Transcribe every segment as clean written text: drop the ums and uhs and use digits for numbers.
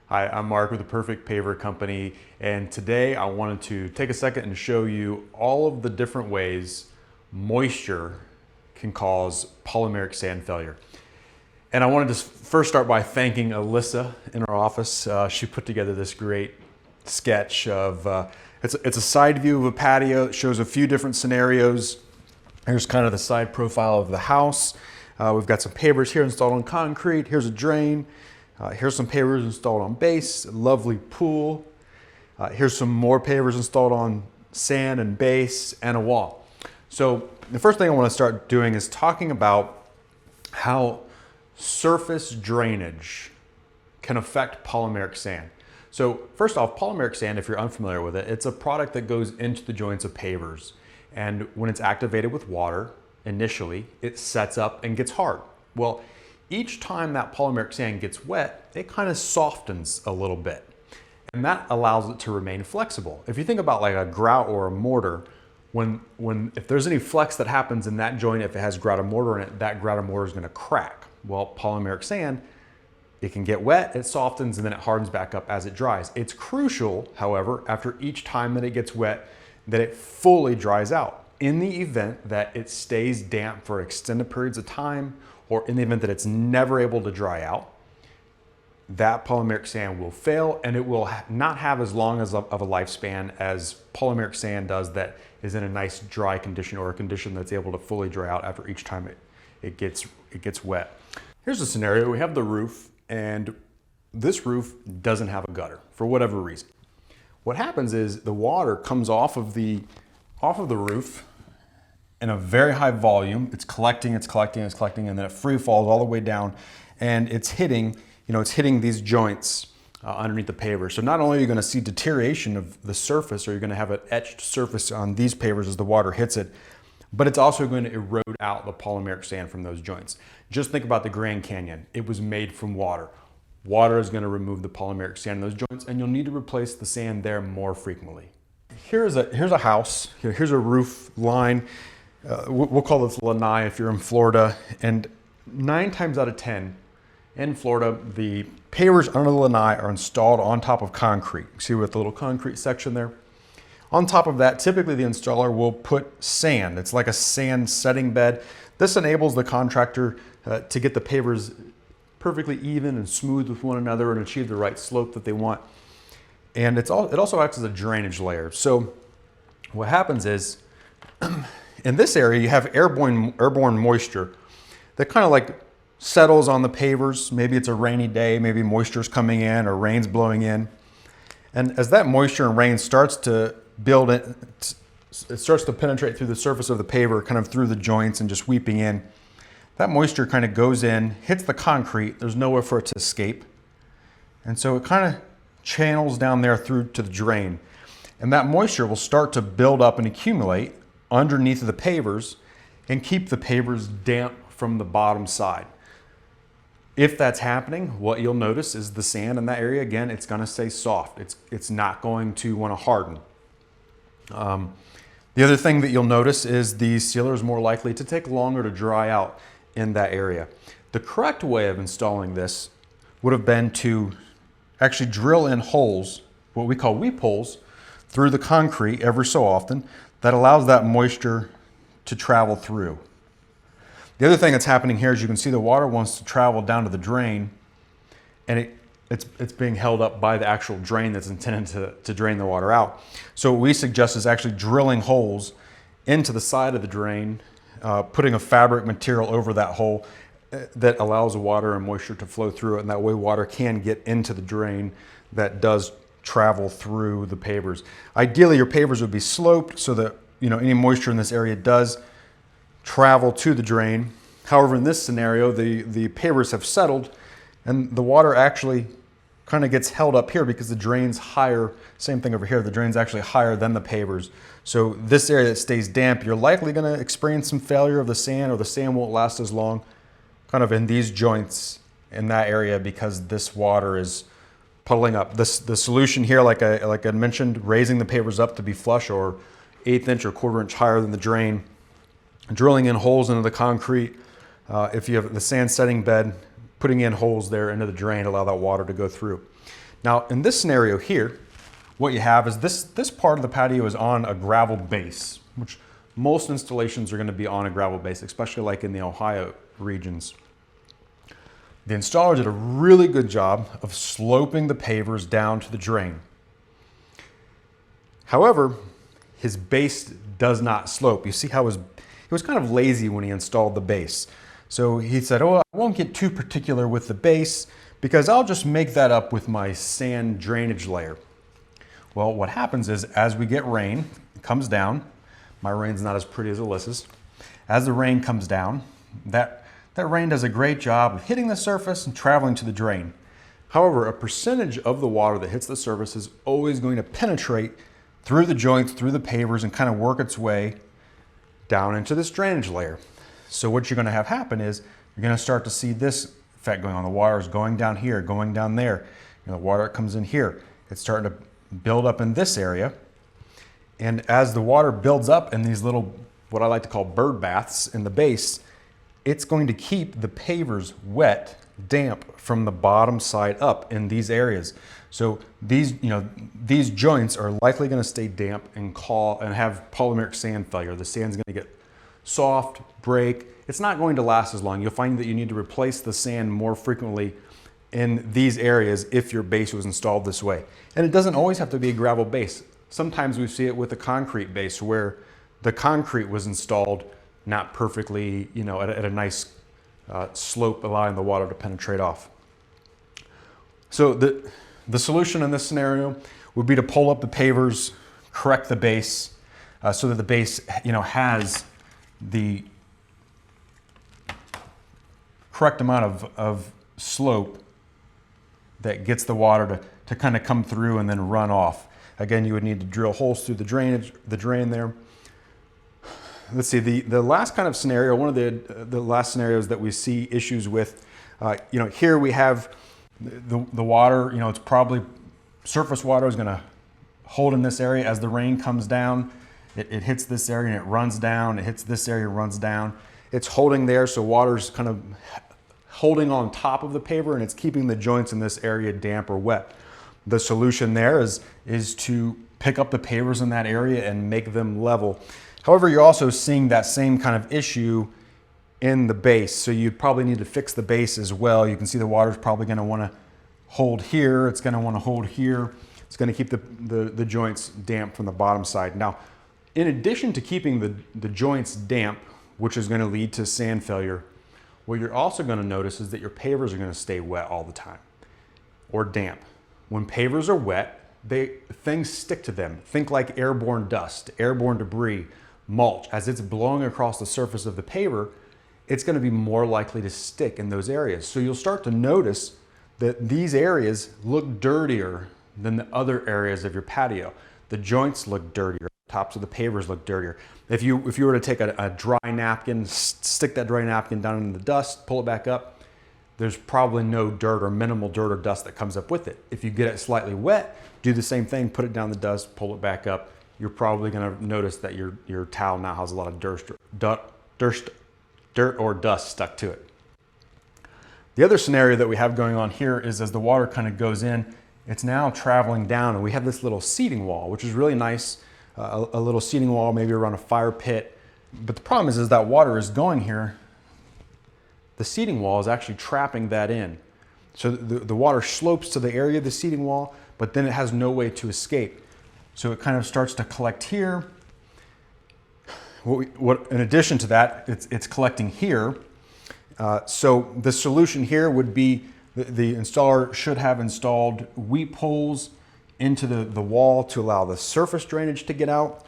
Hi, I'm Mark with the Perfect Paver Company, and today I wanted to take a second and show you all of the different ways moisture can cause polymeric sand failure. And I wanted to first start by thanking Alyssa in our office. She put together this great sketch of, it's a side view of a patio. It shows a few different scenarios. Here's kind of the side profile of the house. We've got some pavers here installed on concrete. Here's a drain. Here's some pavers installed on base, a lovely pool. Here's some more pavers installed on sand and base and a wall. So the first thing I want to start doing is talking about how surface drainage can affect polymeric sand. So first off, polymeric sand, if you're unfamiliar with it, it's a product that goes into the joints of pavers. And when it's activated with water, initially, it sets up and gets hard. Well, each time that polymeric sand gets wet, it kind of softens a little bit. And that allows it to remain flexible. If you think about like a grout or a mortar, if there's any flex that happens in that joint, if it has grout or mortar in it, that grout or mortar is going to crack. Well, polymeric sand, it can get wet, it softens, and then it hardens back up as it dries. It's crucial, however, after each time that it gets wet, that it fully dries out. In the event that it stays damp for extended periods of time, or in the event that it's never able to dry out, that polymeric sand will fail, and it will not have as long of a lifespan as polymeric sand does that is in a nice dry condition, or a condition that's able to fully dry out after each time it gets wet. Here's a scenario. We have the roof, and this roof doesn't have a gutter for whatever reason. What happens is the water comes off of the roof in a very high volume. It's collecting, and then it free falls all the way down, and it's hitting these joints underneath the paver. So not only are you going to see deterioration of the surface, or you're going to have an etched surface on these pavers as the water hits it, but it's also going to erode out the polymeric sand from those joints. Just think about the Grand Canyon. It was made from water. Water is going to remove the polymeric sand in those joints, and you'll need to replace the sand there more frequently. Here's a house. Here's a roof line. We'll call this lanai if you're in Florida. And 9 times out of 10 in Florida, the pavers under the lanai are installed on top of concrete. See with the little concrete section there? On top of that, typically the installer will put sand. It's like a sand setting bed. This enables the contractor to get the pavers perfectly even and smooth with one another and achieve the right slope that they want. And it also acts as a drainage layer. So what happens is, in this area, you have airborne moisture that kind of like settles on the pavers. Maybe it's a rainy day, maybe moisture's coming in or rain's blowing in. And as that moisture and rain starts to build, it starts to penetrate through the surface of the paver, kind of through the joints and just weeping in. That moisture kind of goes in, hits the concrete. There's nowhere for it to escape. And so it kind of channels down there through to the drain. And that moisture will start to build up and accumulate underneath of the pavers and keep the pavers damp from the bottom side. If that's happening, what you'll notice is the sand in that area, again, it's going to stay soft. It's not going to want to harden. The other thing that you'll notice is the sealer is more likely to take longer to dry out in that area. The correct way of installing this would have been to actually drill in holes, what we call weep holes, through the concrete every so often. That allows that moisture to travel through. The other thing that's happening here is you can see the water wants to travel down to the drain, and it's being held up by the actual drain that's intended to drain the water out. So what we suggest is actually drilling holes into the side of the drain, putting a fabric material over that hole that allows water and moisture to flow through it, and that way water can get into the drain that does travel through the pavers. Ideally, your pavers would be sloped so that any moisture in this area does travel to the drain. However, in this scenario, the pavers have settled, and the water actually kind of gets held up here because the drain's higher. Same thing over here. The drain's actually higher than the pavers. So this area that stays damp, you're likely going to experience some failure of the sand, or the sand won't last as long kind of in these joints in that area because this water is puddling up. The solution here, like I mentioned, raising the pavers up to be flush or 1/8 inch or 1/4 inch higher than the drain, drilling in holes into the concrete. If you have the sand setting bed, putting in holes there into the drain, allow that water to go through. Now, in this scenario here, what you have is this part of the patio is on a gravel base, which most installations are going to be on a gravel base, especially like in the Ohio regions. The installer did a really good job of sloping the pavers down to the drain. However, his base does not slope. You see how he was kind of lazy when he installed the base. So he said, oh, I won't get too particular with the base because I'll just make that up with my sand drainage layer. Well, what happens is as we get rain, it comes down. My rain's not as pretty as Alyssa's. As the rain comes down, that rain does a great job of hitting the surface and traveling to the drain. However, a percentage of the water that hits the surface is always going to penetrate through the joints, through the pavers, and kind of work its way down into this drainage layer. So what you're going to have happen is you're going to start to see this effect going on. The water is going down here, going down there. The water comes in here. It's starting to build up in this area. And as the water builds up in these little, what I like to call bird baths in the base, it's going to keep the pavers wet, damp from the bottom side up in these areas. So these joints are likely going to stay damp and have polymeric sand failure. The sand's going to get soft, break. It's not going to last as long. You'll find that you need to replace the sand more frequently in these areas if your base was installed this way. And it doesn't always have to be a gravel base. Sometimes we see it with a concrete base where the concrete was installed not perfectly, at a nice slope, allowing the water to penetrate off. So the solution in this scenario would be to pull up the pavers, correct the base, so that the base, has the correct amount of slope that gets the water to kind of come through and then run off. Again, you would need to drill holes through the drain there. Let's see, the last kind of scenario, one of the last scenarios that we see issues with, here we have the water, it's probably surface water is going to hold in this area. As the rain comes down, it hits this area and it runs down. It hits this area, runs down. It's holding there, so water's kind of holding on top of the paver and it's keeping the joints in this area damp or wet. The solution there is to pick up the pavers in that area and make them level. However, you're also seeing that same kind of issue in the base. So you probably need to fix the base as well. You can see the water's probably going to want to hold here. It's going to want to hold here. It's going to keep the joints damp from the bottom side. Now, in addition to keeping the joints damp, which is going to lead to sand failure, what you're also going to notice is that your pavers are going to stay wet all the time or damp. When pavers are wet, things stick to them. Think like airborne dust, airborne debris, mulch. As it's blowing across the surface of the paver, it's going to be more likely to stick in those areas. So you'll start to notice that these areas look dirtier than the other areas of your patio. The joints look dirtier, the tops of the pavers look dirtier. If you were to take a dry napkin, stick that dry napkin down in the dust, pull it back up, there's probably no dirt or minimal dirt or dust that comes up with it. If you get it slightly wet, do the same thing, put it down in the dust, pull it back up. You're probably going to notice that your towel now has a lot of dirt or dust stuck to it. The other scenario that we have going on here is as the water kind of goes in, it's now traveling down and we have this little seating wall, which is really nice. A little seating wall, maybe around a fire pit. But the problem is that water is going here. The seating wall is actually trapping that in. So the water slopes to the area of the seating wall, but then it has no way to escape. So it kind of starts to collect here. In addition to that, it's collecting here. So the solution here would be the installer should have installed weep holes into the wall to allow the surface drainage to get out.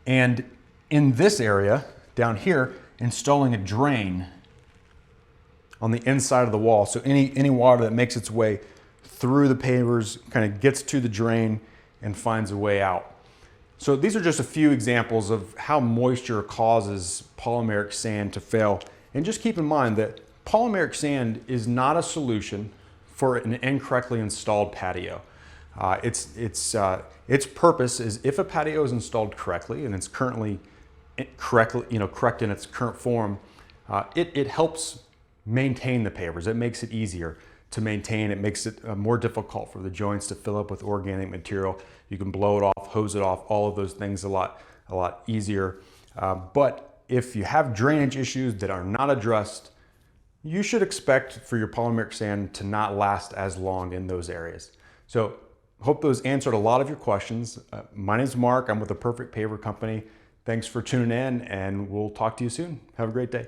And in this area down here, installing a drain on the inside of the wall. So any water that makes its way through the pavers kind of gets to the drain and finds a way out. So these are just a few examples of how moisture causes polymeric sand to fail. And just keep in mind that polymeric sand is not a solution for an incorrectly installed patio. Its purpose is if a patio is installed correctly and it's currently correct in its current form, it helps maintain the pavers. It makes it easier to maintain. It makes it more difficult for the joints to fill up with organic material. You can blow it off, hose it off, all of those things a lot easier. But if you have drainage issues that are not addressed, you should expect for your polymeric sand to not last as long in those areas. So hope those answered a lot of your questions. My name's Mark. I'm with the Perfect Paver Company. Thanks for tuning in, and we'll talk to you soon. Have a great day.